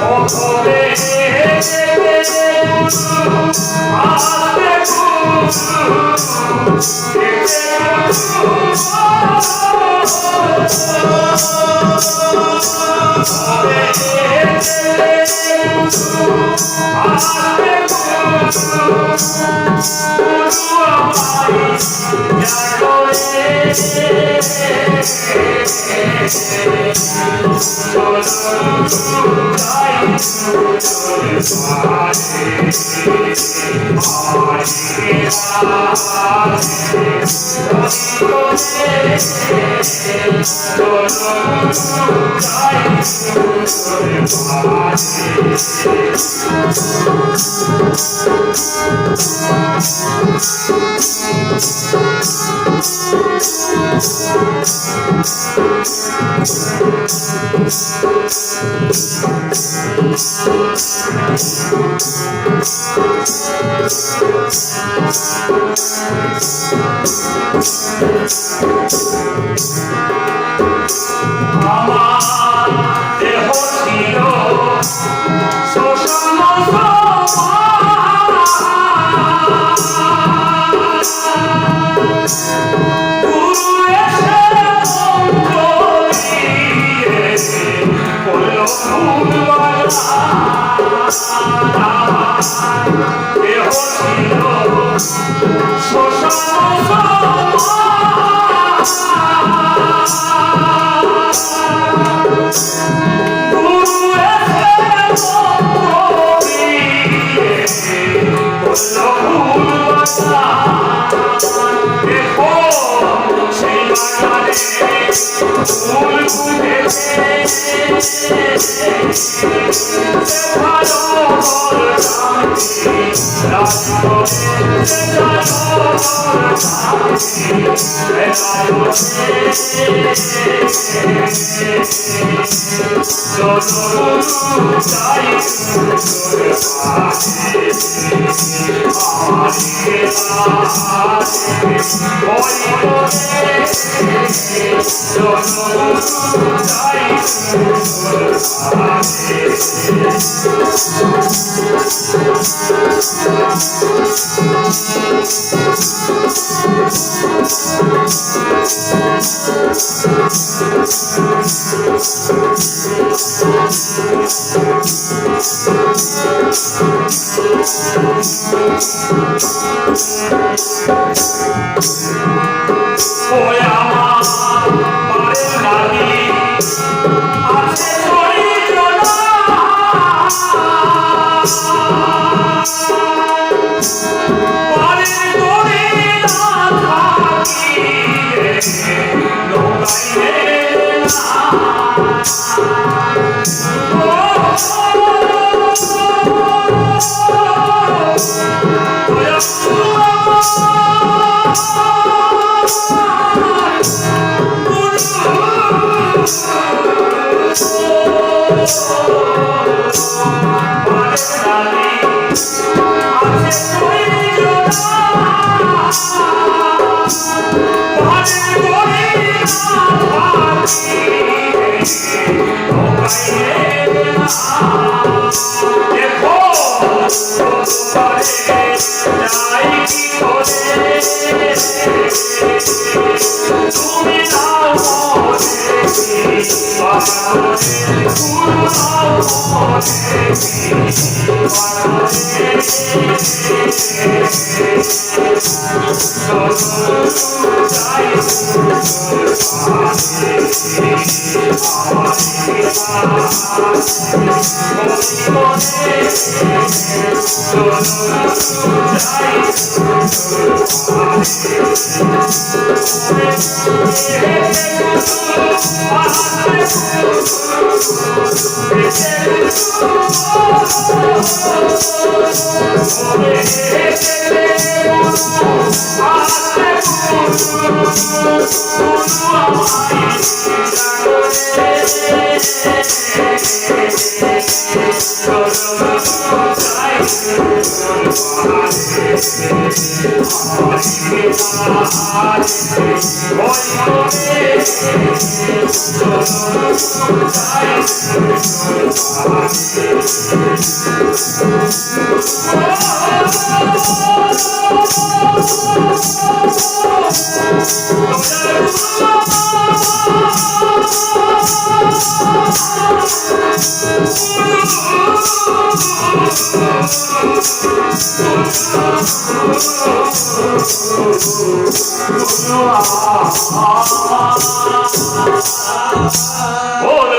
Oh,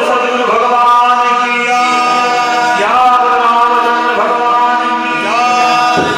सदगुरु भगवान की या रामचंद्र भगवान की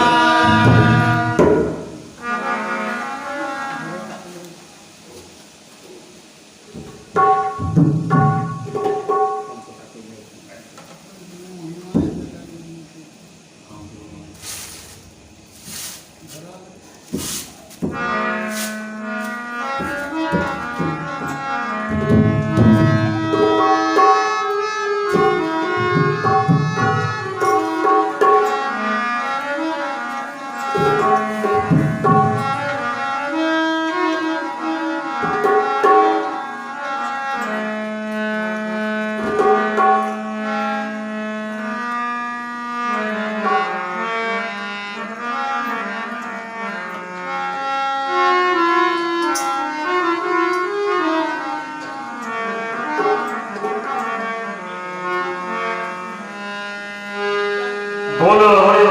बोलो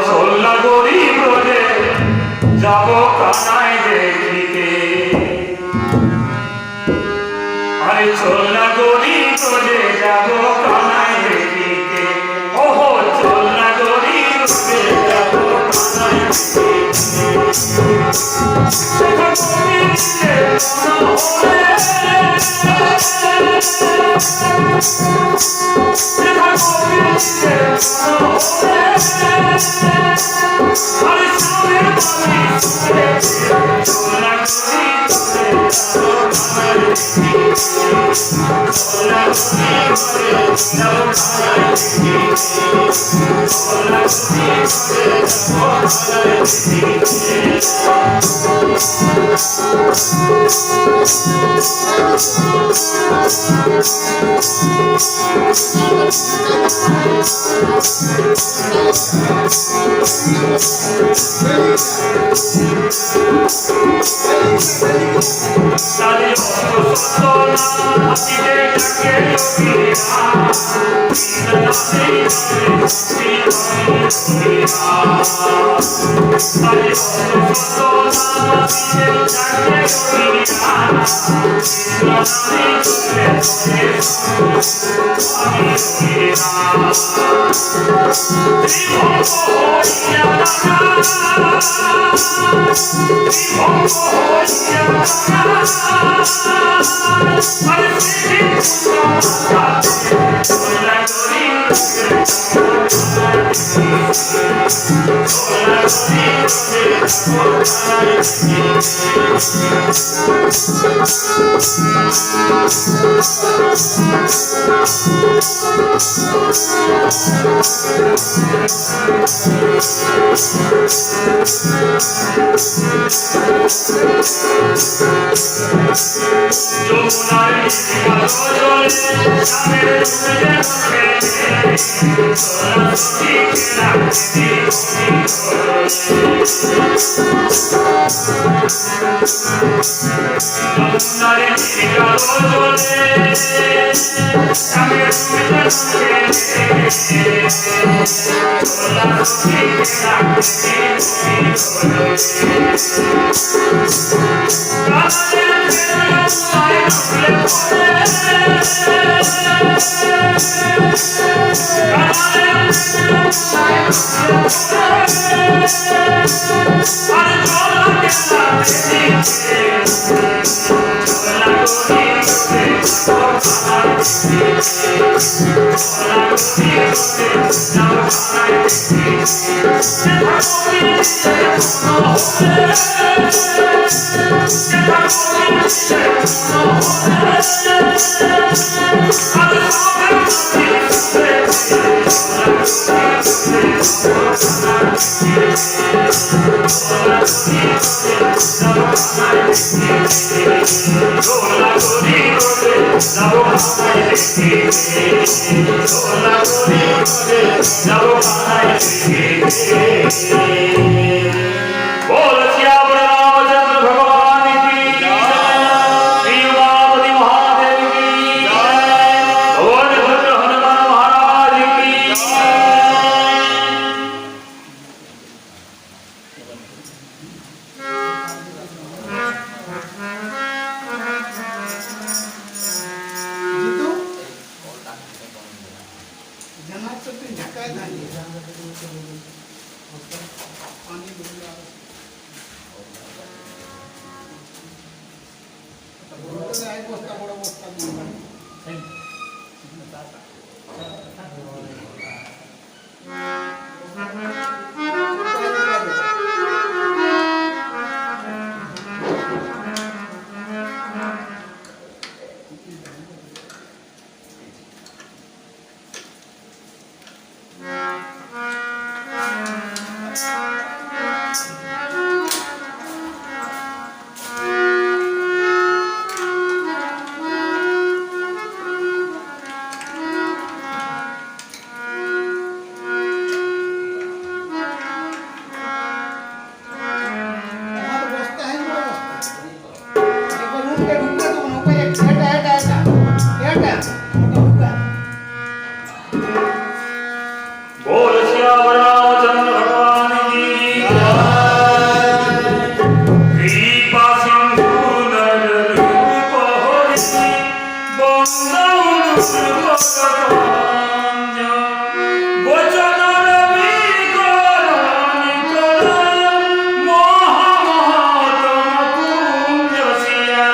सोल्ला गोरी बोले जाबो कानाय देखिते अरे सोल्ला गोरी बोले जाबो कानाय देखिते ओहो सोल्ला गोरी बोले जाबो कानाय बोल श्याम रामचंद्र भगवान की कृपा सिंधु नर रूप होई बंदौ वचन रवि करनि कर महामहतम पुण्य सिया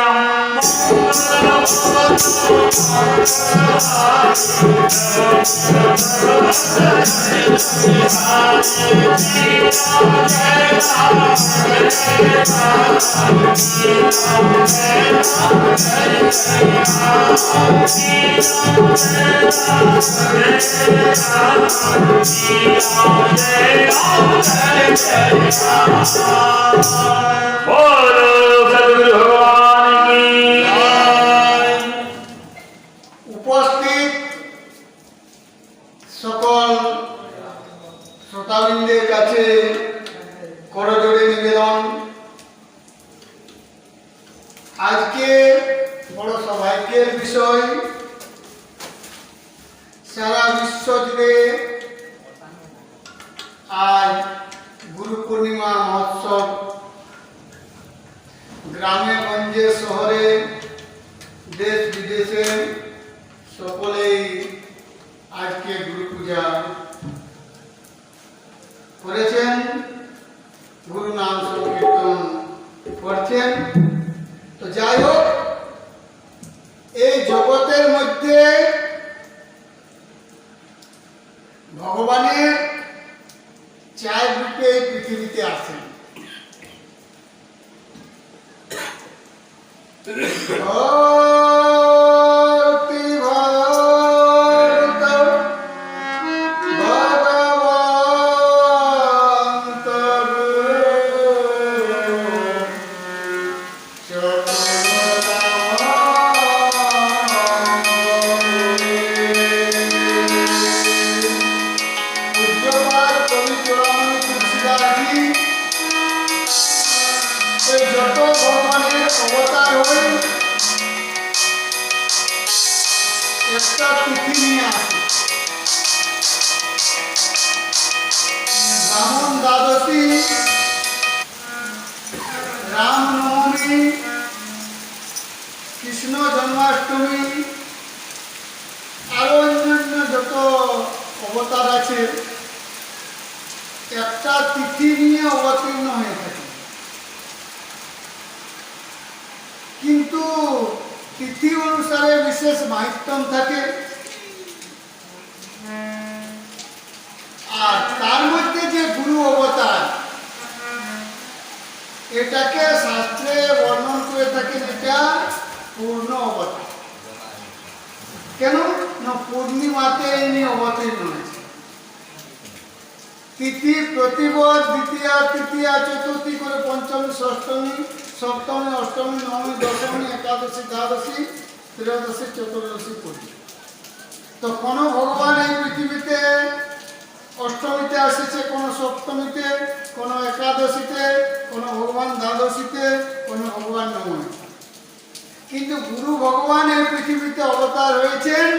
बोलो सद्गुरु भगवान की উপস্থিত সকল শ্রোতাবৃন্দের কাছে করজোড়ে নিবেদন, আজকে বড় সৌভাগ্যের বিষয়, সারা বিশ্ব জুড়ে আজ গুরু পূর্ণিমা মহোৎসব। গ্রামে গঞ্জে শহরে দেশ বিদেশে সকলেই আজকে গুরু পূজা করেছেন, গুরু নাম সংকীর্তন করছেন। তো যাই হোক, এই জগতের মধ্যে ভগবানের চার রূপে পৃথিবীতে আসেন। যত ভগবানের অবতার হয় একটা তিথি নিয়ে আসে। ব্রাহ্মণ দ্বাদশী, রামনবমী, কৃষ্ণ জন্মাষ্টমী, আরো অন্যান্য যত অবতার আছে একটা তিথি নিয়ে অবতীর্ণ হয়ে থাকে। কিন্তু তিথি অনুসারে বিশেষ মাহাত্ম্য থাকে, আর তার মধ্যে যে গুরু অবতার এটাকে শাস্ত্রে বর্ণন করে থাকেন, এটা পূর্ণ অবতার। কেন না পূর্ণিমাতে ইনি অবতীর্ণ হয়েছে। তিথি প্রতিবার দ্বিতীয়া তৃতীয়া চতুর্থী করে পঞ্চমী ষষ্ঠমী সপ্তমী অষ্টমী নবমী দশমী একাদশী দ্বাদশী ত্রয়োদশী চতুর্দশী করি। তো কোন ভগবান এই পৃথিবীতে অষ্টমীতে আসছে, কোন সপ্তমীতে, কোন একাদশীতে, কোন ভগবান দ্বাদশীতে, কোন ভগবান নবমীতে। কিন্তু গুরু ভগবান এই পৃথিবীতে অবতার হয়েছেন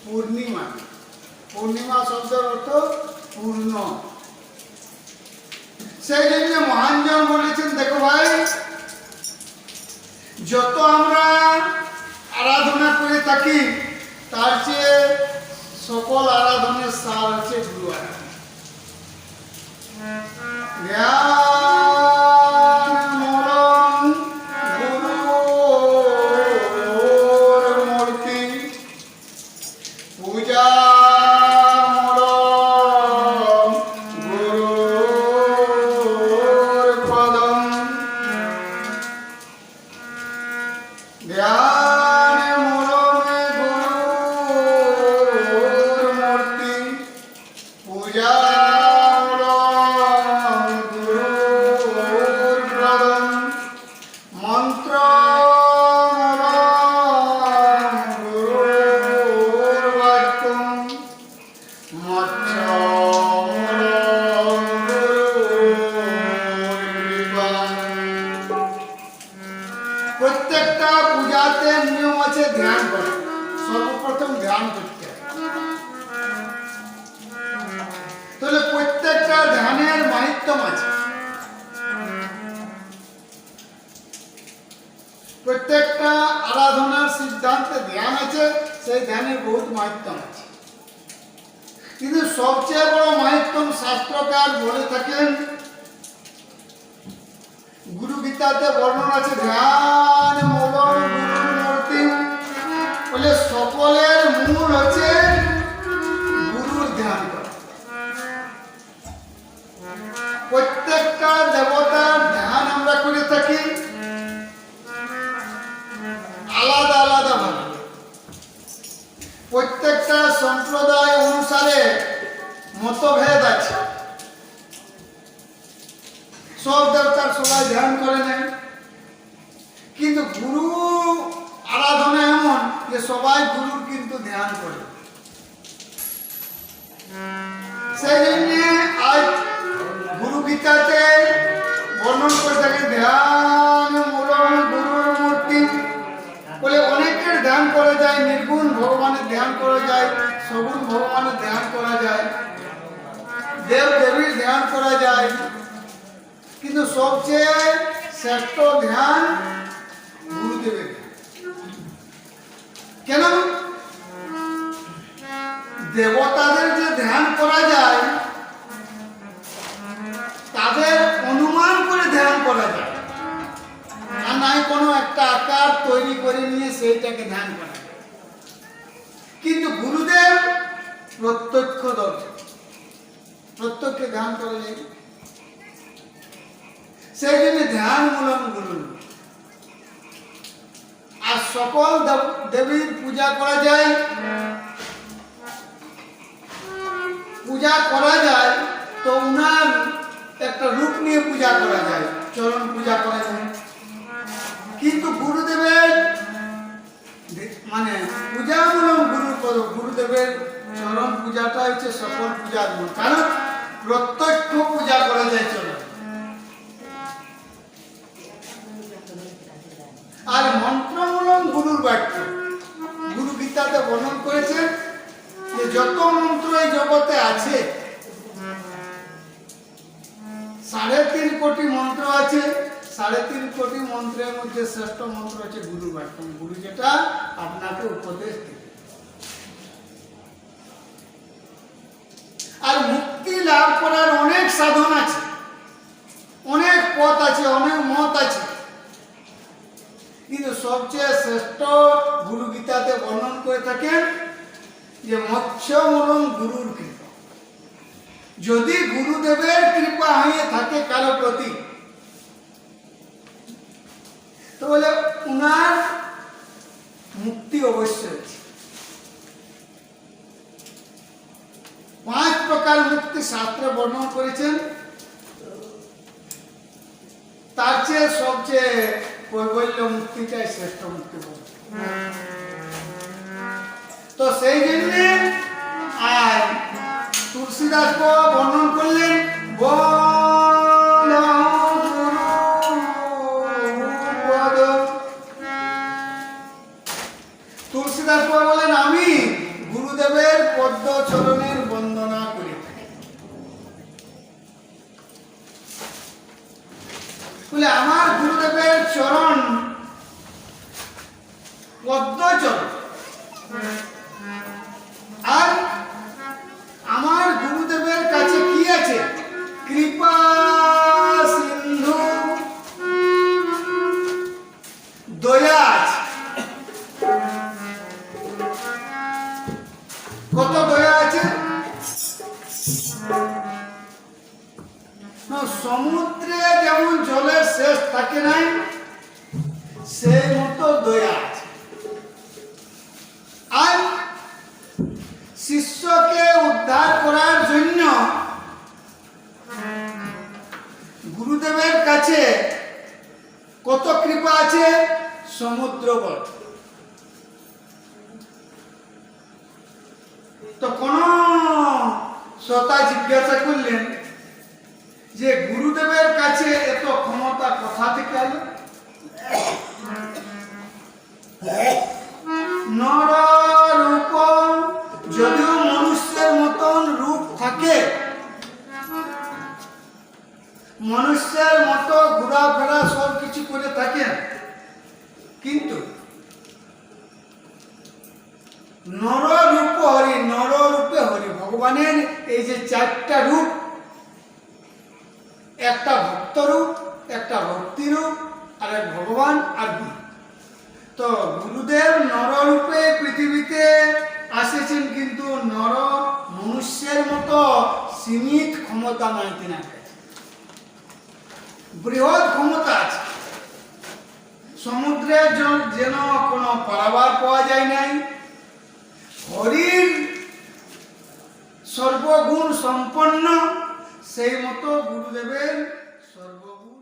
পূর্ণিমা। পূর্ণিমা শব্দের অর্থ পূর্ণ। সেই জন্য মহানজন বলেছেন, দেখো ভাই, যত আমরা আরাধনা করে থাকি তার চেয়ে সকল আরাধনের সার হচ্ছে গুরু আরাধনা। জ্ঞানমূলং গুরুর্ব্রহ্মা হচ্ছে ধ্যান করা। সর্বপ্রথম ধ্যান করতে হবে। তাহলে প্রত্যেকটা ধ্যানের মাহাত্ম্য আছে, প্রত্যেকটা আরাধনার সিদ্ধান্তে ধ্যান আছে, সেই ধ্যানের বহুত মাহাত্ম্য আছে। কিন্তু সবচেয়ে বড় মাহাত্ম্য শাস্ত্রকার বলে থাকেন, গুরু গীতাতে বর্ণনা আছে, ধ্যান মূলম গুরুর মূর্তি, বলে সকলের মূল হচ্ছে গুরুর ধ্যান করা। প্রত্যেকটা দেবতার ধ্যান আমরা করে থাকি আলাদা আলাদা ভাবে। প্রত্যেকটা সম্প্রদায় অনুসারে মতভেদ আছে, সব দেবতার সবাই ধ্যান করে নেন, কিন্তু গুরু আরাধনা এমন যে সবাই গুরুর কিন্তু ধ্যান করে। সেই জন্য আজ গুরু গীতাতে বর্ণন করে থাকে ধ্যান মূলম গুরুর মূর্তি, বলে অনেকের ধ্যান করা যায়, নির্গুণ ভগবানের ধ্যান করা যায়, সগুণ ভগবানের ধ্যান করা যায়, দেব দেবীর ধ্যান করা যায়, কিন্তু সবচেয়ে শ্রেষ্ঠ ধ্যান গুরুদেবের। কেন? দেবতাদের যে ধ্যান করা যায় তাদের অনুমান করে ধ্যান করা যায়, আর নাই কোনো একটা আকার তৈরি করে নিয়ে সেইটাকে ধ্যান করা যায়। কিন্তু গুরুদেব প্রত্যক্ষ দর্শন, প্রত্যক্ষে ধ্যান করা যায়। সেই জন্য ধ্যান মূলম গুরু। আর সকল দেবীর পূজা করা যায়, পূজা করা যায় তো উনার একটা রূপ নিয়ে পূজা করা যায়, চরণ পূজা করা যায়। কিন্তু গুরুদেবের মানে পূজামূলক গুরুদেবের চরণ পূজাটা হচ্ছে সকল পূজার মূল, কারণ প্রত্যক্ষ পূজা করা যায় চরণ। আর মন্ত্রমূলক গুরুর বাক্য, গুরু গীতাতে বর্ণন করেছে যে যত মন্ত্র এই জগতে আছে, 3.5 কোটি মন্ত্র আছে, 3.5 কোটি মন্ত্রের মধ্যে শ্রেষ্ঠ মন্ত্র হচ্ছে গুরু বাক্য, গুরু যেটা আপনাকে উপদেশ দেবে। আর মুক্তি লাভ করার অনেক সাধন আছে, অনেক পথ আছে, অনেক মত আছে, কিন্তু সবচেয়ে শ্রেষ্ঠ গুরু গীতাতে বর্ণন করে থাকেন যে মৎস্যমূলম গুরুর কৃপা। যদি গুরুদেবের কৃপা হয়ে থাকে কারো প্রতি, তাহলে উনার মুক্তি অবশ্যই আছে। 5 প্রকার মুক্তি শাস্ত্রে বর্ণন করেছেন, তার চেয়ে সবচেয়ে কৈবল্য মুক্তিটাই শ্রেষ্ঠ মুক্তি বলে। তো সেই জন্য আর তুলসীদাস বর্ণন করলেন, তুলসীদাস বলেন আমি গুরুদেবের পদ্ম চরণের বন্দনা করি। বলে আমার গুরুদেবের চরণ পদ্ম চরণ, আর আমার গুরুদেবের কাছে কি আছে? কৃপা সিন্ধু, দয়া আছে। কত দয়া আছে? সমুদ্রে যেমন জলের শেষ থাকে নাই, সেই মতো দয়া আছে। আর শিষ্যকে উদ্ধার করার জন্য গুরুদেবের কাছে কত কৃপা আছে? সমুদ্র বল। তো কোন শ্রোতা জিজ্ঞাসা করলেন যে গুরুদেবের কাছে এত ক্ষমতা কোথা থেকে এলো? নর রূপ, যদিও মনুষ্যের মতন রূপ থাকে, মনুষ্যের মতো ঘোরাফেরা সব কিছু করে থাকেন, কিন্তু নররূপ হরি, নররূপে হরি, ভগবানের এই যে চারটা রূপ, একটা ভক্ত রূপ, একটা ভক্তি রূপ, আর এক ভগবান আর গুরু। তো গুরুদেব নররূপে পৃথিবীতে আসেছেন, কিন্তু নর মনুষ্যের মতো সীমিত ক্ষমতা নয় তিনার কাছে, বৃহৎ ক্ষমতা আছে। সমুদ্রের যেন কোনো পারাবার পাওয়া যায় নাই, হরির সর্বগুণ সম্পন্ন, সেই মতো গুরুদেবের সর্বগুণ